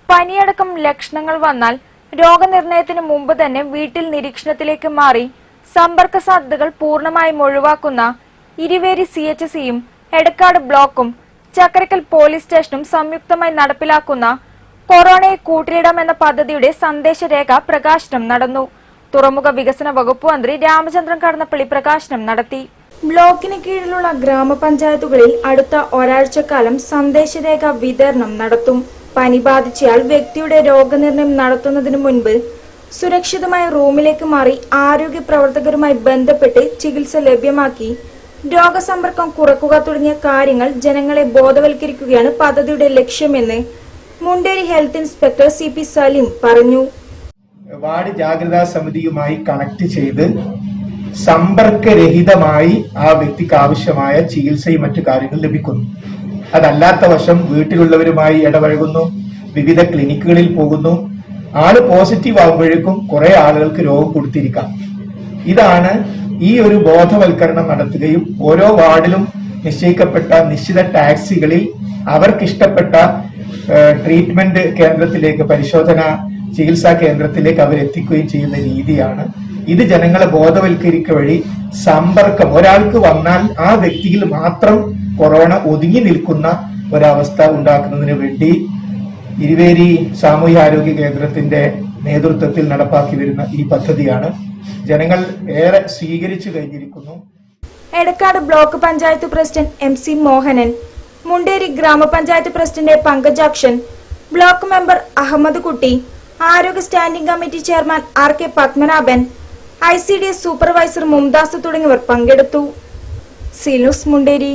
പനിയടക്കം ലക്ഷണങ്ങൾ വന്നാൽ രോഗനിർണയത്തിന് മുമ്പ് തന്നെ വീട്ടിൽ നിരീക്ഷണത്തിലേക്ക് മാറി സമ്പർക്ക സാധ്യതകൾ പൂർണ്ണമായും ഒഴിവാക്കുന്ന ഇരുവേരി CHCയും എടക്കാട് ബ്ലോക്കും ചക്കരക്കൽ പോലീസ് സ്റ്റേഷനും സംയുക്തമായി നടപ്പിലാക്കുന്ന കൊറോണയെ കൂട്ടിയിടാം എന്ന പദ്ധതിയുടെ സന്ദേശരേഖ പ്രകാശനം നടന്നു. തുറമുഖ വികസന വകുപ്പ് മന്ത്രി രാമചന്ദ്രൻ കടന്നപ്പള്ളി പ്രകാശനം നടത്തി. ബ്ലോക്കിന് കീഴിലുള്ള ഗ്രാമപഞ്ചായത്തുകളിൽ അടുത്ത ഒരാഴ്ചക്കാലം സന്ദേശരേഖ വിതരണം നടത്തും. പനി ബാധിച്ചയാൾ വ്യക്തിയുടെ രോഗനിർണയം നടത്തുന്നതിന് മുൻപ് സുരക്ഷിതമായ റൂമിലേക്ക് മാറി ആരോഗ്യ പ്രവർത്തകരുമായി ബന്ധപ്പെട്ട് ചികിത്സ ലഭ്യമാക്കി രോഗസമ്പർക്കം കുറക്കുക തുടങ്ങിയ കാര്യങ്ങൾ ജനങ്ങളെ ബോധവൽക്കരിക്കുകയാണ് പദ്ധതിയുടെ ലക്ഷ്യമെന്ന് Munderi health inspector CP Saleem പറഞ്ഞു. വാർഡ് ജാഗ്രതാ സമിതിയുമായി കണക്ട് ചെയ്ത് സമ്പർക്കരഹിതമായി ആ വ്യക്തിക്ക് ആവശ്യമായ ചികിത്സയും മറ്റു കാര്യങ്ങൾ ലഭിക്കുന്നു. അതല്ലാത്ത വശം വീട്ടിലുള്ളവരുമായി ഇടപഴകുന്നു, വിവിധ ക്ലിനിക്കുകളിൽ പോകുന്നു. ആള് പോസിറ്റീവ് ആകുമ്പോഴേക്കും കുറെ ആളുകൾക്ക് രോഗം കൊടുത്തിരിക്കാം. ഇതാണ് ഈ ഒരു ബോധവൽക്കരണം നടത്തുകയും ഓരോ വാർഡിലും നിശ്ചയിക്കപ്പെട്ട നിശ്ചിത ടാക്സികളിൽ അവർക്കിഷ്ടപ്പെട്ട ട്രീറ്റ്മെന്റ് കേന്ദ്രത്തിലേക്ക്, പരിശോധന ചികിത്സാ കേന്ദ്രത്തിലേക്ക് അവരെത്തിക്കുകയും ചെയ്യുന്ന രീതിയാണ്. ഇത് ജനങ്ങളെ ബോധവൽക്കരിക്കുക വഴി സമ്പർക്കം ഒരാൾക്ക് വന്നാൽ ആ വ്യക്തിയിൽ മാത്രം കൊറോണ ഒതുങ്ങി നിൽക്കുന്ന ഒരവസ്ഥ ഉണ്ടാക്കുന്നതിന് വേണ്ടി ഇരുവേരി സാമൂഹ്യാരോഗ്യ കേന്ദ്രത്തിന്റെ നേതൃത്വത്തിൽ നടപ്പാക്കി വരുന്ന ഈ പദ്ധതിയാണ് ജനങ്ങൾ ഏറെ സ്വീകരിച്ചു കഴിഞ്ഞിരിക്കുന്നു. Edakkad block panchayat president MC Mohanan, Munderi grama panchayat president Pankajakshan, block member Ahammed Kutty, ആരോഗ്യ standing committee chairman RK Padmanabhan, ICDS supervisor Mumtaz തുടങ്ങിയവർ പങ്കെടുത്തു. C news Munderi.